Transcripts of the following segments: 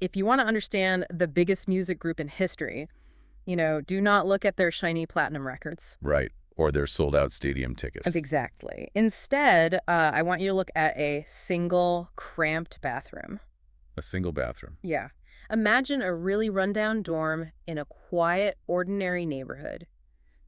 If you want to understand the biggest music group in history, do not look at their shiny platinum records. Right. Or their sold-out stadium tickets. Exactly. Instead, I want you to look at a single, cramped bathroom. A single bathroom. Yeah. Imagine a really rundown dorm in a quiet, ordinary neighborhood.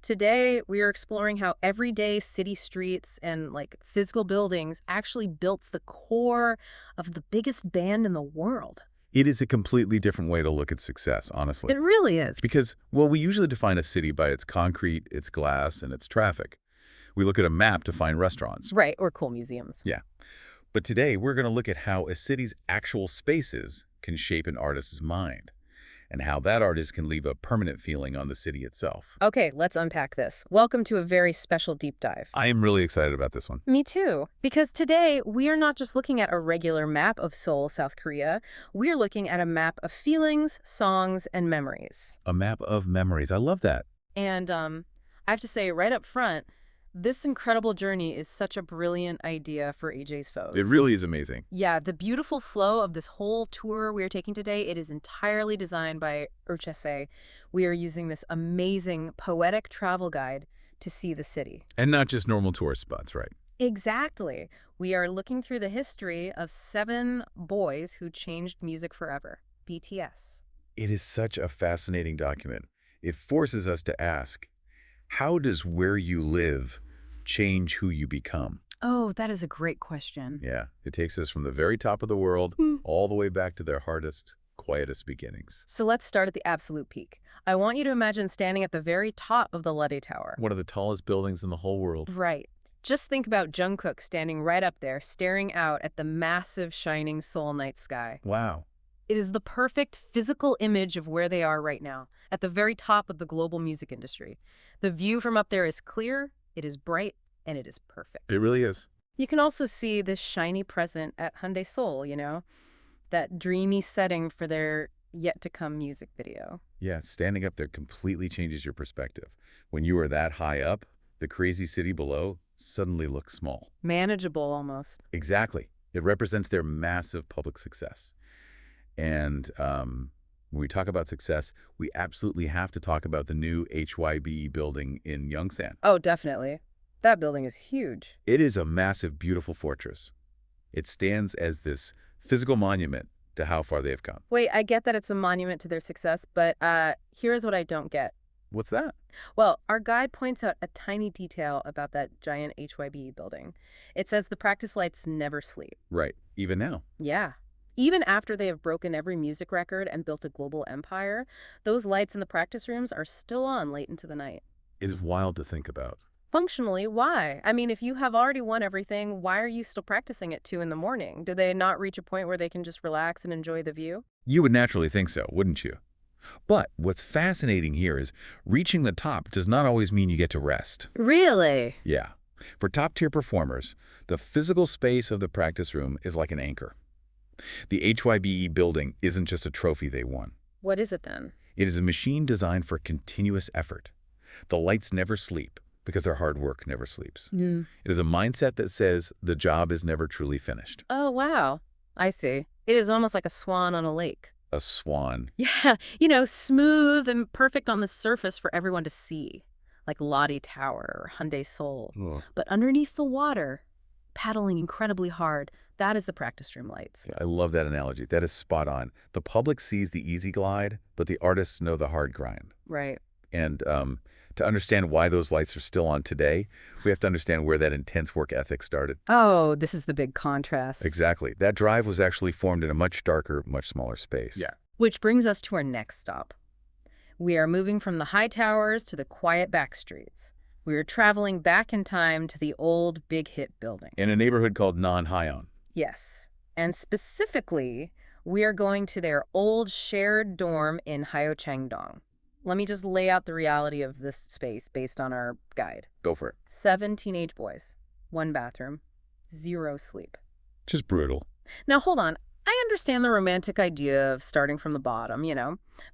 Today, we are exploring how everyday city streets and, physical buildings actually built the core of the biggest band in the world. It is a completely different way to look at success, honestly. It really is. Because, well, we usually define a city by its concrete, its glass, and its traffic. We look at a map to find restaurants. Right, or cool museums. Yeah. But today, we're going to look at how a city's actual spaces can shape an artist's mind, and how that artist can leave a permanent feeling on the city itself. Okay, let's unpack this. Welcome to a very special deep dive. I am really excited about this one. Me too. Because today, we are not just looking at a regular map of Seoul, South Korea. We're looking at a map of feelings, songs, and memories. A map of memories. I love that. And I have to say right up front, this incredible journey is such a brilliant idea for AJ's foes. It really is amazing. Yeah, the beautiful flow of this whole tour we are taking today, it is entirely designed by HYBE. We are using this amazing poetic travel guide to see the city. And not just normal tourist spots, right? Exactly. We are looking through the history of 7 boys who changed music forever. BTS. It is such a fascinating document. It forces us to ask, how does where you live change who you become? Oh, that is a great question. Yeah, it takes us from the very top of the world all the way back to their hardest, quietest beginnings. So let's start at the absolute peak. I want you to imagine standing at the very top of the Lotte Tower. One of the tallest buildings in the whole world. Right. Just think about Jungkook standing right up there, staring out at the massive, shining Seoul night sky. Wow. It is the perfect physical image of where they are right now, at the very top of the global music industry. The view from up there is clear, it is bright, and it is perfect. It really is. You can also see this shiny present at Hyundai Seoul, that dreamy setting for their yet-to-come music video. Yeah, standing up there completely changes your perspective. When you are that high up, the crazy city below suddenly looks small. Manageable, almost. Exactly. It represents their massive public success. And when we talk about success, we absolutely have to talk about the new HYBE building in Yongsan. Oh, definitely. That building is huge. It is a massive, beautiful fortress. It stands as this physical monument to how far they've come. Wait, I get that it's a monument to their success, but here's what I don't get. What's that? Well, our guide points out a tiny detail about that giant HYBE building. It says the practice lights never sleep. Right. Even now. Yeah. Even after they have broken every music record and built a global empire, those lights in the practice rooms are still on late into the night. It's wild to think about. Functionally, why? I mean, if you have already won everything, why are you still practicing at 2 in the morning? Do they not reach a point where they can just relax and enjoy the view? You would naturally think so, wouldn't you? But what's fascinating here is reaching the top does not always mean you get to rest. Really? Yeah. For top-tier performers, the physical space of the practice room is like an anchor. The HYBE building isn't just a trophy they won. What is it then? It is a machine designed for continuous effort. The lights never sleep because their hard work never sleeps. It is a mindset that says the job is never truly finished. Oh, wow. I see. It is almost like a swan on a lake. A swan. Yeah, smooth and perfect on the surface for everyone to see, like Lotte Tower or Hyundai Seoul. Ugh. But underneath the water, paddling incredibly hard, that is the practice room lights. Yeah, I love that analogy. That is spot on. The public sees the easy glide, but the artists know the hard grind. Right. And to understand why those lights are still on today, we have to understand where that intense work ethic started. Oh, this is the big contrast. Exactly. That drive was actually formed in a much darker, much smaller space. Yeah. Which brings us to our next stop. We are moving from the high towers to the quiet back streets. We are traveling back in time to the old big hit building. In a neighborhood called Non-Hyeon. Yes. And specifically, we are going to their old shared dorm in Hannam-dong. Let me just lay out the reality of this space based on our guide. Go for it. 7 teenage boys, 1 bathroom, 0 sleep. Just brutal. Now, hold on. I understand the romantic idea of starting from the bottom,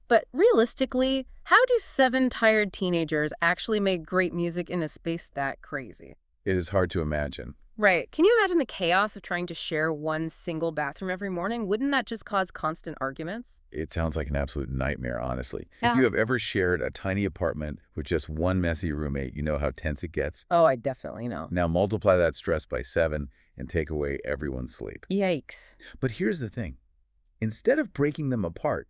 But realistically, how do 7 tired teenagers actually make great music in a space that crazy? It is hard to imagine. Right. Can you imagine the chaos of trying to share one single bathroom every morning? Wouldn't that just cause constant arguments? It sounds like an absolute nightmare, honestly. If Yeah. you have ever shared a tiny apartment with just one messy roommate, you know how tense it gets. Oh, I definitely know. Now multiply that stress by 7 and take away everyone's sleep. Yikes. But here's the thing. Instead of breaking them apart,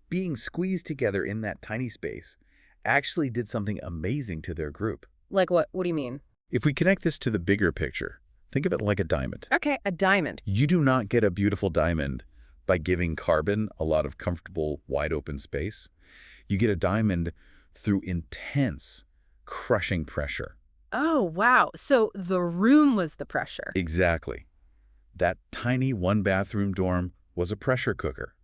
being squeezed together in that tiny space actually did something amazing to their group. Like what? What do you mean? If we connect this to the bigger picture, think of it like a diamond. Okay, a diamond. You do not get a beautiful diamond by giving carbon a lot of comfortable, wide-open space. You get a diamond through intense, crushing pressure. Oh, wow. So the room was the pressure. Exactly. That tiny one-bathroom dorm was a pressure cooker.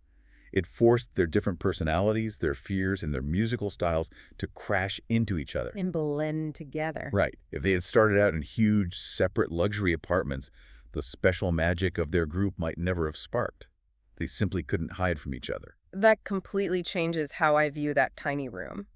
It forced their different personalities, their fears, and their musical styles to crash into each other. And blend together. Right. If they had started out in huge, separate luxury apartments, the special magic of their group might never have sparked. They simply couldn't hide from each other. That completely changes how I view that tiny room.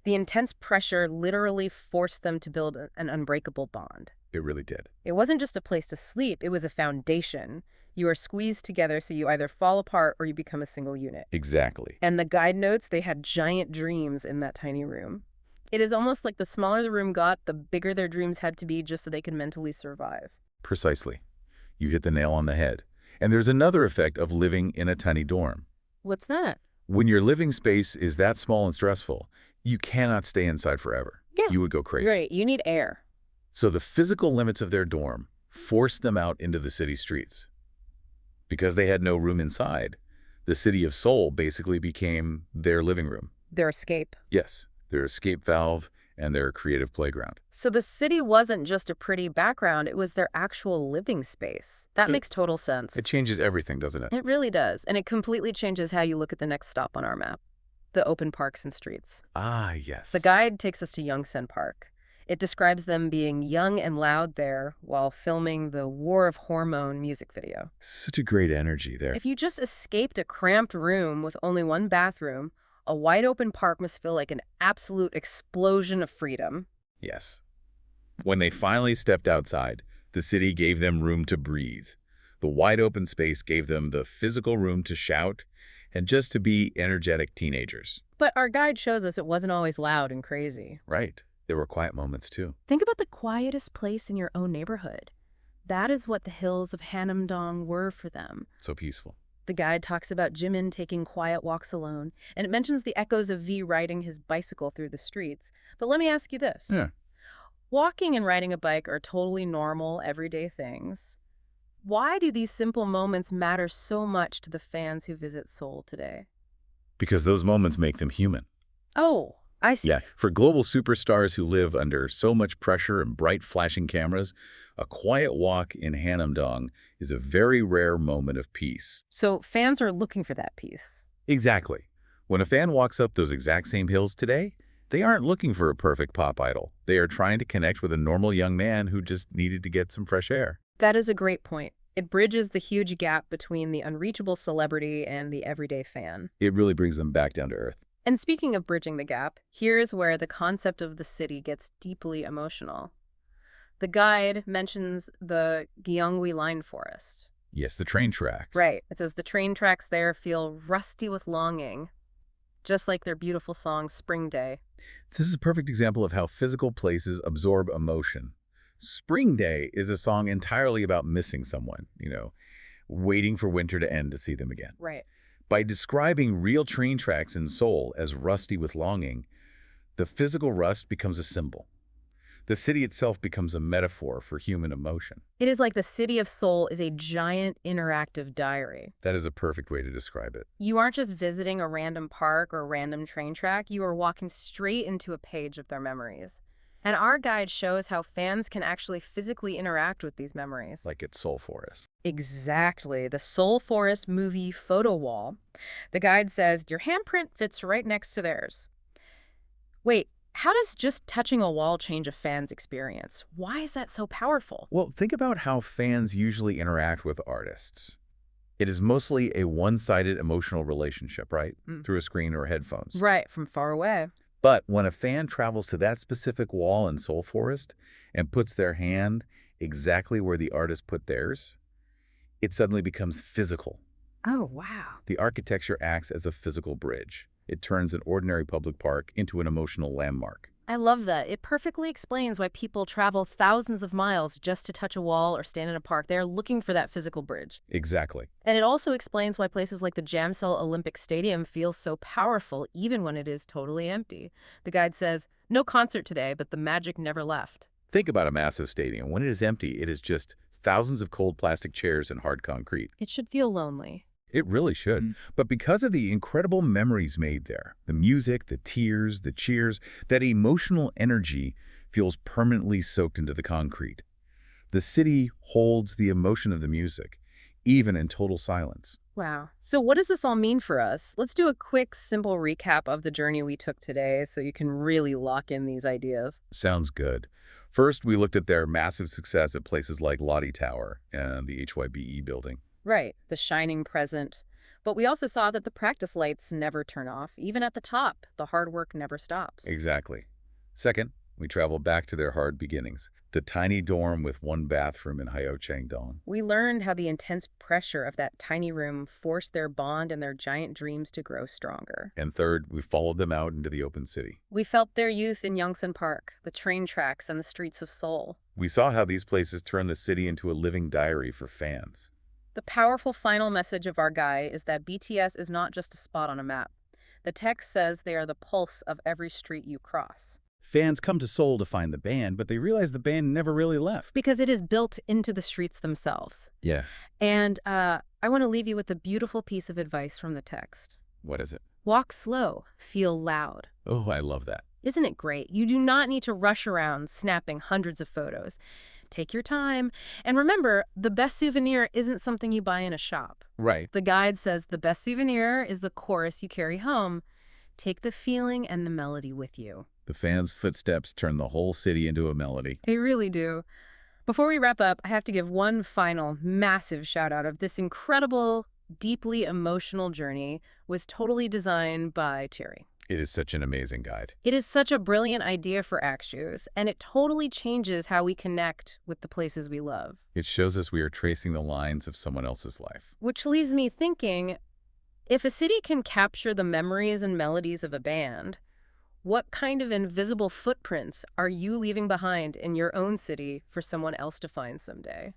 The intense pressure literally forced them to build an unbreakable bond. It really did. It wasn't just a place to sleep, it was a foundation. You are squeezed together so you either fall apart or you become a single unit. Exactly. And the guide notes, they had giant dreams in that tiny room. It is almost like the smaller the room got, the bigger their dreams had to be just so they could mentally survive. Precisely. You hit the nail on the head. And there's another effect of living in a tiny dorm. What's that? When your living space is that small and stressful, you cannot stay inside forever. Yeah. You would go crazy. Right, you need air. So the physical limits of their dorm forced them out into the city streets. Because they had no room inside, the city of Seoul basically became their living room. Their escape. Yes, their escape valve and their creative playground. So the city wasn't just a pretty background, it was their actual living space. That makes total sense. It changes everything, doesn't it? It really does. And it completely changes how you look at the next stop on our map. The open parks and streets. Ah, yes. The guide takes us to Yongsan Park. It describes them being young and loud there while filming the War of Hormone music video. Such a great energy there. If you just escaped a cramped room with only one bathroom, a wide-open park must feel like an absolute explosion of freedom. Yes. When they finally stepped outside, the city gave them room to breathe. The wide open space gave them the physical room to shout and just to be energetic teenagers. But our guide shows us it wasn't always loud and crazy. Right. There were quiet moments, too. Think about the quietest place in your own neighborhood. That is what the hills of Hannam-dong were for them. So peaceful. The guide talks about Jimin taking quiet walks alone, and it mentions the echoes of V riding his bicycle through the streets. But let me ask you this. Yeah. Walking and riding a bike are totally normal, everyday things. Why do these simple moments matter so much to the fans who visit Seoul today? Because those moments make them human. Oh, I see. Yeah, for global superstars who live under so much pressure and bright flashing cameras, a quiet walk in Hannam-dong is a very rare moment of peace. So fans are looking for that peace. Exactly. When a fan walks up those exact same hills today, they aren't looking for a perfect pop idol. They are trying to connect with a normal young man who just needed to get some fresh air. That is a great point. It bridges the huge gap between the unreachable celebrity and the everyday fan. It really brings them back down to earth. And speaking of bridging the gap, here's where the concept of the city gets deeply emotional. The guide mentions the Gyeongui Line Forest. Yes, the train tracks. Right. It says the train tracks there feel rusty with longing, just like their beautiful song Spring Day. This is a perfect example of how physical places absorb emotion. Spring Day is a song entirely about missing someone, waiting for winter to end to see them again. Right. By describing real train tracks in Seoul as rusty with longing, the physical rust becomes a symbol. The city itself becomes a metaphor for human emotion. It is like the city of Seoul is a giant interactive diary. That is a perfect way to describe it. You aren't just visiting a random park or a random train track, you are walking straight into a page of their memories. And our guide shows how fans can actually physically interact with these memories. Like at Seoul Forest. Exactly. The Seoul Forest movie photo wall. The guide says your handprint fits right next to theirs. Wait, how does just touching a wall change a fan's experience? Why is that so powerful? Well, think about how fans usually interact with artists. It is mostly a one-sided emotional relationship, right? Through a screen or headphones. Right, from far away. But when a fan travels to that specific wall in Seoul Forest and puts their hand exactly where the artist put theirs, it suddenly becomes physical. Oh, wow. The architecture acts as a physical bridge. It turns an ordinary public park into an emotional landmark. I love that. It perfectly explains why people travel thousands of miles just to touch a wall or stand in a park. They're looking for that physical bridge. Exactly. And it also explains why places like the Jamsil Olympic Stadium feel so powerful even when it is totally empty. The guide says, no concert today, but the magic never left. Think about a massive stadium. When it is empty, it is just thousands of cold plastic chairs and hard concrete. It should feel lonely. It really should. But because of the incredible memories made there, the music, the tears, the cheers, that emotional energy feels permanently soaked into the concrete. The city holds the emotion of the music, even in total silence. Wow. So what does this all mean for us? Let's do a quick, simple recap of the journey we took today so you can really lock in these ideas. Sounds good. First, we looked at their massive success at places like Lotte Tower and the HYBE building. Right, the shining present. But we also saw that the practice lights never turn off. Even at the top, the hard work never stops. Exactly. Second, we traveled back to their hard beginnings, the tiny dorm with one bathroom in Hannam-dong. We learned how the intense pressure of that tiny room forced their bond and their giant dreams to grow stronger. And third, we followed them out into the open city. We felt their youth in Yongsan Park, the train tracks and the streets of Seoul. We saw how these places turn the city into a living diary for fans. The powerful final message of our guide is that BTS is not just a spot on a map. The text says they are the pulse of every street you cross. Fans come to Seoul to find the band, but they realize the band never really left. Because it is built into the streets themselves. Yeah. And I want to leave you with a beautiful piece of advice from the text. What is it? Walk slow, feel loud. Oh, I love that. Isn't it great? You do not need to rush around snapping hundreds of photos. Take your time. And remember, the best souvenir isn't something you buy in a shop. Right. The guide says the best souvenir is the chorus you carry home. Take the feeling and the melody with you. The fans' footsteps turn the whole city into a melody. They really do. Before we wrap up, I have to give one final massive shout out of this incredible, deeply emotional journey was totally designed by Thierry. It is such an amazing guide. It is such a brilliant idea for Act Shoes, and it totally changes how we connect with the places we love. It shows us we are tracing the lines of someone else's life. Which leaves me thinking, if a city can capture the memories and melodies of a band, what kind of invisible footprints are you leaving behind in your own city for someone else to find someday?